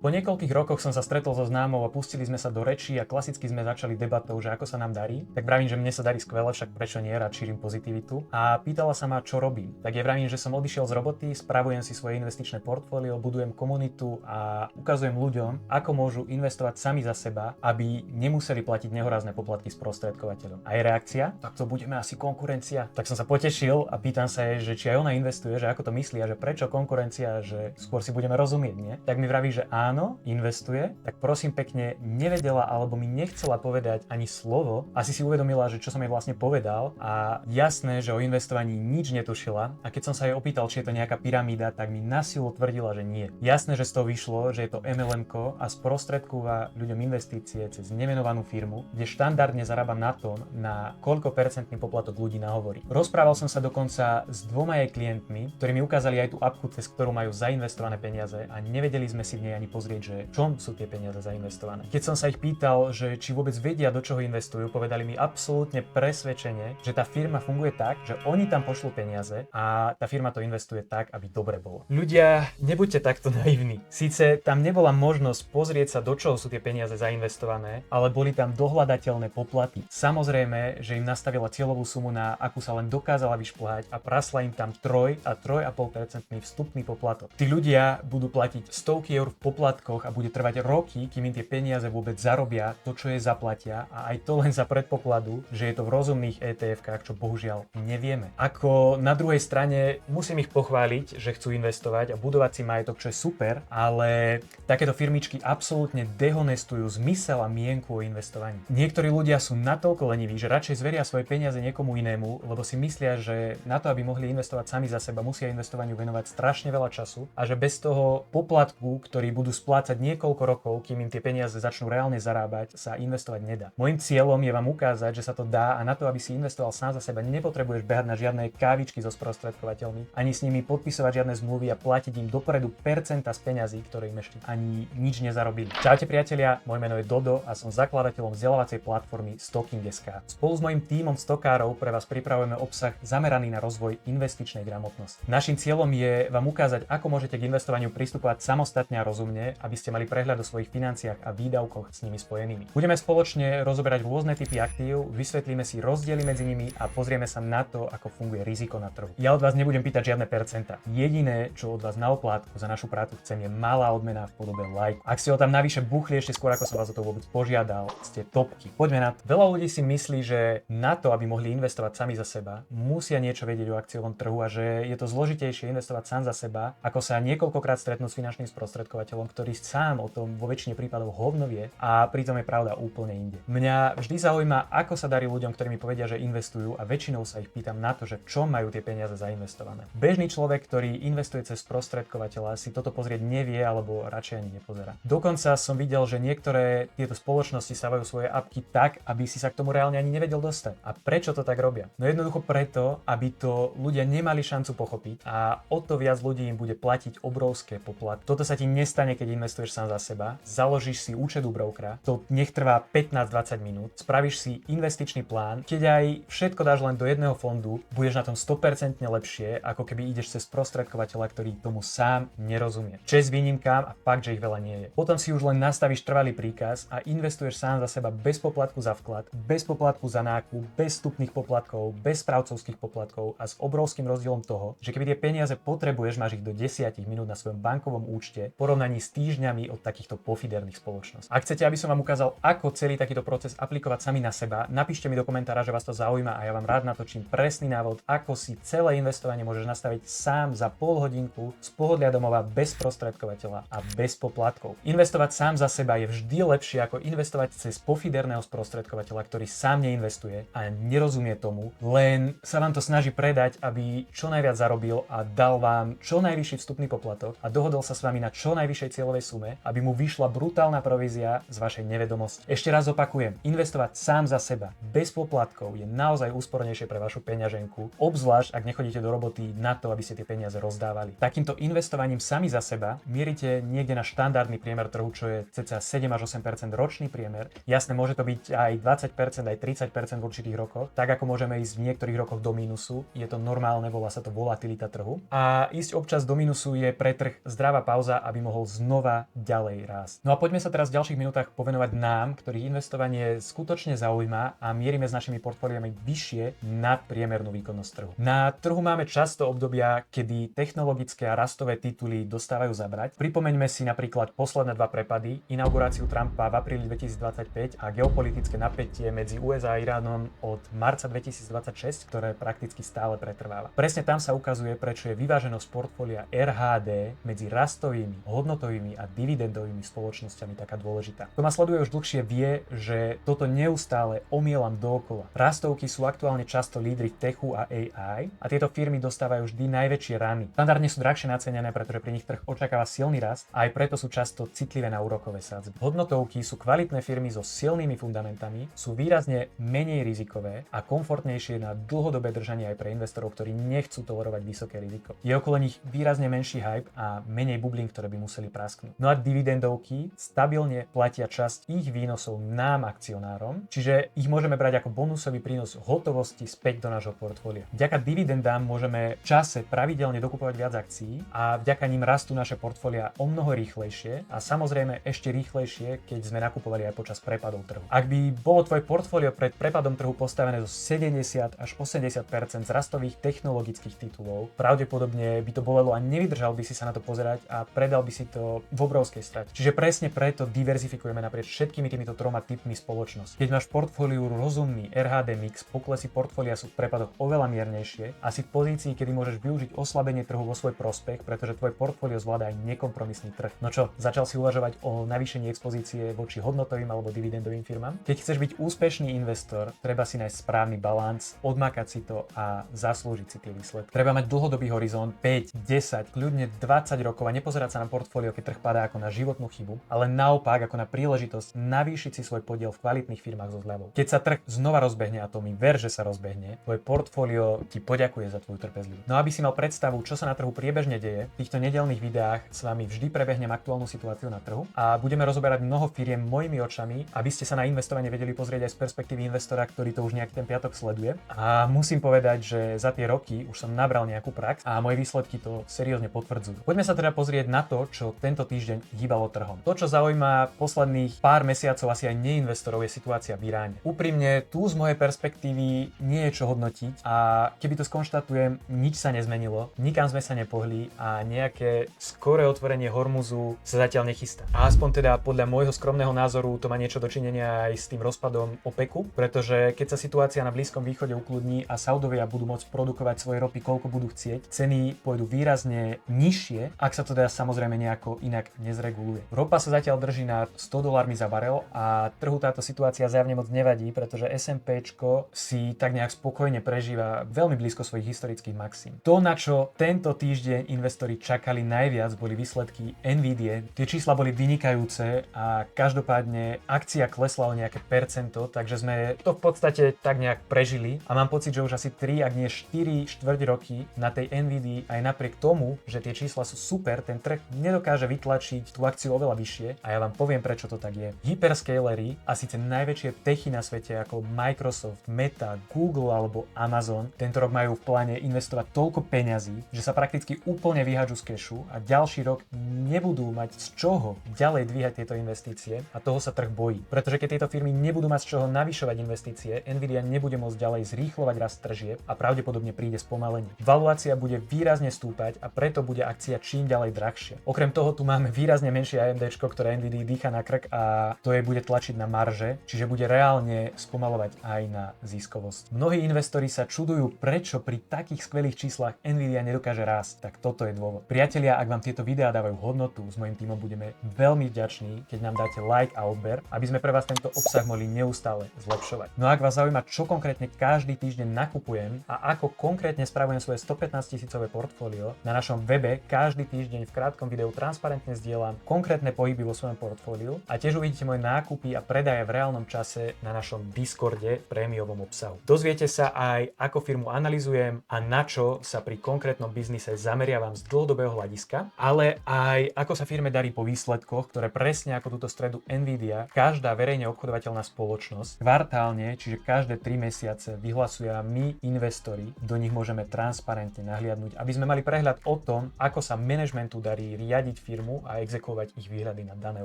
Po niekoľkých rokoch som sa stretol so známou a pustili sme sa do rečí a klasicky sme začali debatou, že ako sa nám darí. Tak vravím, že mne sa darí skvele, však prečo nie, rád šírim pozitivitu. A pýtala sa ma, čo robím. Tak ja vravím, že som odišiel z roboty, spravujem si svoje investičné portfólio, budujem komunitu a ukazujem ľuďom, ako môžu investovať sami za seba, aby nemuseli platiť nehorázne poplatky sprostredkovateľom. A je reakcia? Tak to budeme asi konkurencia. Tak som sa potešil a pýtam sa jej, že či aj ona investuje, že ako to myslí a že prečo konkurencia, že skôr si budeme rozumieť, nie? Tak mi vraví, že áno, investuje, tak prosím pekne nevedela alebo mi nechcela povedať ani slovo. Asi si uvedomila, že čo som jej vlastne povedal a jasné, že o investovaní nič netušila a keď som sa jej opýtal, či je to nejaká pyramída, tak mi na silu tvrdila, že nie. Jasné, že z toho vyšlo, že je to MLM-ko a sprostredkúva ľuďom investície cez nemenovanú firmu, kde štandardne zarába na tom, na koľko percentný poplatok ľudí nahovorí. Rozprával som sa dokonca s dvoma jej klientmi, ktorí mi ukázali aj tú apku, cez ktorú majú zainvestované peniaze a nevedeli sme si v nej ani pozrieť, že v čom sú tie peniaze zainvestované. Keď som sa ich pýtal, že či vôbec vedia, do čoho investujú, povedali mi absolútne presvedčene, že tá firma funguje tak, že oni tam pošlú peniaze a tá firma to investuje tak, aby dobre bolo. Ľudia, nebuďte takto naivní. Síce tam nebola možnosť pozrieť sa, do čoho sú tie peniaze zainvestované, ale boli tam dohľadateľné poplatky. Samozrejme, že im nastavila cieľovú sumu, na akú sa len dokázala vyšplhať a prasla im tam 3 a 3,5% vstupný poplatok. Tí ľudia budú platiť stovky eur v poplatkoch a bude trvať roky, kým im tie peniaze vôbec zarobia to, čo je zaplatia a aj to len za predpokladu, že je to v rozumných ETF-kách, čo bohužiaľ nevieme. Ako na druhej strane musím ich pochváliť, že chcú investovať a budovať si majetok, čo je super, ale takéto firmičky absolútne dehonestujú zmysel a mienku o investovaní. Niektorí ľudia sú natoľko leniví, že radšej zveria svoje peniaze niekomu inému, lebo si myslia, že na to, aby mohli investovať sami za seba, musia investovaniu venovať strašne veľa času a že bez toho poplatku, ktorý budú splácať niekoľko rokov, kým im tie peniaze začnú reálne zarábať, sa investovať nedá. Mojím cieľom je vám ukázať, že sa to dá a na to, aby si investoval sám za seba, nepotrebuješ behať na žiadne kávičky so sprostredkovateľmi, ani s nimi podpisovať žiadne zmluvy a platiť im dopredu percenta z peňazí, ktoré im ešte ani nič nezarobili. Čaute priatelia, moje meno je Dodo a som zakladateľom vzdelávacej platformy Stocking.sk. Spolu s mojím tímom stokárov pre vás pripravujeme obsah zameraný na rozvoj investičnej gramotnosti. Naším cieľom je vám ukázať, ako môžete k investovaniu pristupovať samostatne a rozumne, aby ste mali prehľad o svojich financiách a výdavkoch s nimi spojenými. Budeme spoločne rozoberať rôzne typy aktív, vysvetlíme si rozdiely medzi nimi a pozrieme sa na to, ako funguje riziko na trhu. Ja od vás nebudem pýtať žiadne percentá. Jediné, čo od vás na oplátku za našu prácu chcem, je malá odmena v podobe like. Ak ste ho tam navyše buchli ešte skôr, ako som vás o to vôbec požiadal, ste topky. Poďme na to. Veľa ľudí si myslí, že na to, aby mohli investovať sami za seba, musia niečo vedieť o akciovom trhu a že je to zložitejšie investovať sám za seba, ako sa niekoľkokrát stretnúť s finančným sprostredkovateľom, ktorý sám o tom vo väčšine prípadov hovno vie a pritom je pravda úplne inde. Mňa vždy zaujíma, ako sa darí ľuďom, ktorí mi povedia, že investujú a väčšinou sa ich pýtam na to, že v čom majú tie peniaze zainvestované. Bežný človek, ktorý investuje cez sprostredkovateľa, si toto pozrieť nevie alebo radšej ani nepozerá. Dokonca som videl, že niektoré tieto spoločnosti stavajú svoje apky tak, aby si sa k tomu reálne ani nevedel dostať. A prečo to tak robia? No jednoducho preto, aby to ľudia nemali šancu pochopiť a o to viac ľudí im bude platiť obrovské poplatky. Toto sa ti nestane, keď investuješ sám za seba. Založíš si účet u brokera, to nech trvá 15-20 minút, spravíš si investičný plán, keď aj všetko dáš len do jedného fondu, budeš na tom 100% lepšie, ako keby ideš cez sprostredkovateľa, ktorý tomu sám nerozumie. Česť výnimkám a fakt, že ich veľa nie je. Potom si už len nastavíš trvalý príkaz a investuješ sám za seba bez poplatku za vklad, bez poplatku za nákup, bez vstupných poplatkov, bez správcovských poplatkov a s obrovským rozdielom toho, že keby tie peniaze potrebuješ, máš ich do 10 minút na svojom bankovom účte v porovnaní s týždňami od takýchto pofiderných spoločností. Ak chcete, aby som vám ukázal, ako celý takýto proces aplikovať sami na seba, napíšte mi do komentára, že vás to zaujíma a ja vám rád natočím presný návod, ako si celé investovanie môžeš nastaviť sám za pol hodinku z pohodlia domova bez prostredkovateľa a bez poplatkov. Investovať sám za seba je vždy lepšie ako investovať cez pofiderného sprostredkovateľa, ktorý sám neinvestuje a nerozumie tomu, len sa vám to snaží predať, aby čo najviac zarobil a dal vám čo najvyšší vstupný poplatok a dohodol sa s vami na čo najvyššej cieľovej sume, aby mu vyšla brutálna provízia z vašej nevedomosti. Ešte raz opakujem, investovať sám za seba bez poplatkov je naozaj úspornejšie pre vašu peňaženku, obzvlášť ak nechodíte do roboty na to, aby ste tie peniaze rozdávali. Takýmto investovaním sami za seba mierite niekde na štandardný priemer trhu, čo je cca 7 až 8% ročný priemer. Jasné, môže to byť aj 20%, aj 30% v určitých rokoch, tak ako môžeme ísť v niektorých rokoch do mínusu. Je to normálne, volá sa to volatilita trhu. A ísť občas do mínusu je pre trh zdravá pauza, aby mohol znova znova ďalej rásť. No a poďme sa teraz v ďalších minútach povenovať nám, ktorých investovanie skutočne zaujíma a mierime s našimi portfóliami vyššie nad priemernú výkonnosť trhu. Na trhu máme často obdobia, kedy technologické a rastové tituly dostávajú zabrať. Pripomeňme si napríklad posledné dva prepady, inauguráciu Trumpa v apríli 2025 a geopolitické napätie medzi USA a Iránom od marca 2026, ktoré prakticky stále pretrváva. Presne tam sa ukazuje, prečo je vyváženosť portfólia RHD medzi rastovými, hodnotovými a dividendovými spoločnosťami taká dôležitá. Kto ma sleduje už dlhšie vie, že toto neustále omielam dookola. Rastovky sú aktuálne často lídri v techu a AI a tieto firmy dostávajú vždy najväčšie rany. Štandardne sú drahšie nacenené, pretože pri nich trh očakáva silný rast a aj preto sú často citlivé na úrokové sadzby. Hodnotovky sú kvalitné firmy so silnými fundamentami, sú výrazne menej rizikové a komfortnejšie na dlhodobé držanie aj pre investorov, ktorí nechcú tolerovať vysoké riziko. Je okolo nich výrazne menší hype a menej bublín, ktoré by museli prasknúť. No a dividendovky stabilne platia časť ich výnosov nám akcionárom, čiže ich môžeme brať ako bonusový prínos hotovosti späť do nášho portfólia. Vďaka dividendám môžeme v čase pravidelne dokupovať viac akcií a vďaka nim rastú naše portfólia o mnoho rýchlejšie a samozrejme ešte rýchlejšie, keď sme nakupovali aj počas prepadov trhu. Ak by bolo tvoje portfólio pred prepadom trhu postavené zo 70 až 80% z rastových technologických titulov, pravdepodobne by to bolelo a nevydržal by si sa na to pozerať a predal by si to v obrovskej strate. Čiže presne preto diverzifikujeme naprieč všetkými týmito troma typmi spoločnosti. Keď máš v portfóliu rozumný RHD mix, poklesy portfólia sú v prepadoch oveľa miernejšie a si v pozícii, kedy môžeš využiť oslabenie trhu vo svoj prospech, pretože tvoje portfólio zvláda aj nekompromisný trh. No čo, začal si uvažovať o navýšení expozície voči hodnotovým alebo dividendovým firmám? Keď chceš byť úspešný investor, treba si nájsť správny balans, odmakať si to a zaslúžiť si tie výsledky. Treba mať dlhodobý horizont 5, 10, kľudne 20 rokov a nepozerať sa na portfólio, keď trh padá ako na životnú chybu, ale naopak ako na príležitosť navýšiť si svoj podiel v kvalitných firmách so zľavou. Keď sa trh znova rozbehne, a to mi ver, že sa rozbehne, tvoje portfólio ti poďakuje za tvoju trpezlivosť. No aby si mal predstavu, čo sa na trhu priebežne deje, v týchto nedeľných videách s vami vždy prebehnem aktuálnu situáciu na trhu a budeme rozoberať mnoho firiem mojimi očami, aby ste sa na investovanie vedeli pozrieť aj z perspektívy investora, ktorý to už nejak ten piatok sleduje. A musím povedať, že za tie roky už som nabral nejakú prax a moje výsledky to seriózne potvrdzujú. Poďme sa teda pozrieť na to, čo tento týždeň hýbalo trhom. To, čo zaujíma posledných pár mesiacov asi aj neinvestorov, je situácia v Iráne. Úprimne, tu z mojej perspektívy nie je čo hodnotiť a keby to skonštatujem, nič sa nezmenilo, nikam sme sa nepohli a nejaké skoré otvorenie Hormuzu sa zatiaľ nechystá. A aspoň teda podľa môjho skromného názoru to má niečo dočinenia aj s tým rozpadom OPECu, pretože keď sa situácia na Blízkom východe ukludní a Saudovia budú môcť produkovať svoje ropy koľko budú chcieť, ceny pôjdu výrazne nižšie, ak sa to teda samozrejme nejako inak nezreguluje. Ropa sa zatiaľ drží na $100 za barel a trhu táto situácia zjavne moc nevadí, pretože S&Pčko si tak nejak spokojne prežíva veľmi blízko svojich historických maxim. To, na čo tento týždeň investori čakali najviac, boli výsledky Nvidia. Tie čísla boli vynikajúce a každopádne akcia klesla o nejaké percento, takže sme to v podstate tak nejak prežili a mám pocit, že už asi 3, ak nie 4 štvrť roky na tej Nvidii aj napriek tomu, že tie čísla sú super, ten trh nedokáže vytlačiť tú akciu oveľa vyššie a ja vám poviem, prečo to tak je. Hyperscalery a síce najväčšie techy na svete ako Microsoft, Meta, Google alebo Amazon tento rok majú v pláne investovať toľko peňazí, že sa prakticky úplne vyhádžu z kešu a ďalší rok nebudú mať z čoho ďalej dvíhať tieto investície a toho sa trh bojí. Pretože keď tieto firmy nebudú mať z čoho navyšovať investície, Nvidia nebude môcť ďalej zrýchlovať rast tržieb a pravdepodobne príde spomalenie. Valuácia bude výrazne stúpať a preto bude akcia čím ďalej drahšia. Okrem toho tu máme výrazne menšie AMDčko, ktoré Nvidii dýcha na krk a to jej bude tlačiť na marže, čiže bude reálne spomalovať aj na ziskovosť. Mnohí investori sa čudujú, prečo pri takých skvelých číslach Nvidia nedokáže rásť. Tak toto je dôvod. Priatelia, ak vám tieto videá dávajú hodnotu, s mojím tímom budeme veľmi vďační, keď nám dáte like a odber, aby sme pre vás tento obsah mohli neustále zlepšovať. No a ak vás zaujíma, čo konkrétne každý týždeň nakupujem a ako konkrétne spravujem svoje 115 000 portfólio, na našom webe každý týždeň v krátkom videu transparentne zdieľam konkrétne pohyby vo svojom portfóliu a tiež uvidíte moje nákupy a predaje v reálnom čase na našom Discorde v prémiovom obsahu. Dozviete sa aj, ako firmu analyzujem a na čo sa pri konkrétnom biznise zameriavam z dlhodobého hľadiska, ale aj ako sa firme darí po výsledkoch, ktoré presne ako túto stredu Nvidia, každá verejne obchodovateľná spoločnosť kvartálne, čiže každé 3 mesiace vyhlasuje a my investori do nich môžeme transparentne nahliadnúť, aby sme mali prehľad o tom, ako sa manažmentu darí riadiť firmu firmu a exekvovať ich výhľady na dané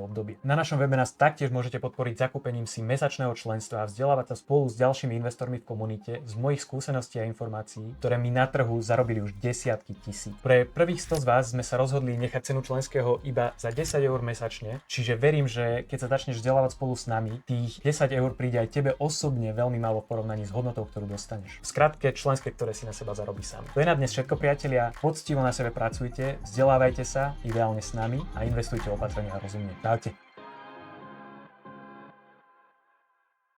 obdobie. Na našom webe nás taktiež môžete podporiť zakúpením si mesačného členstva a vzdelávať sa spolu s ďalšími investormi v komunite z mojich skúseností a informácií, ktoré mi na trhu zarobili už desiatky tisíc. Pre prvých 100 z vás sme sa rozhodli nechať cenu členského iba za 10 eur mesačne, čiže verím, že keď sa začneš vzdelávať spolu s nami, tých 10 eur príde aj tebe osobne veľmi málo v porovnaní s hodnotou, ktorú dostaneš. V skratke členské, ktoré si na seba zarobí sám. To je na dnes všetko, priatelia. Poctivo na sebe pracujte, vzdelávajte sa, ideálne s nami a investujte opatrne a rozumne. Čaute.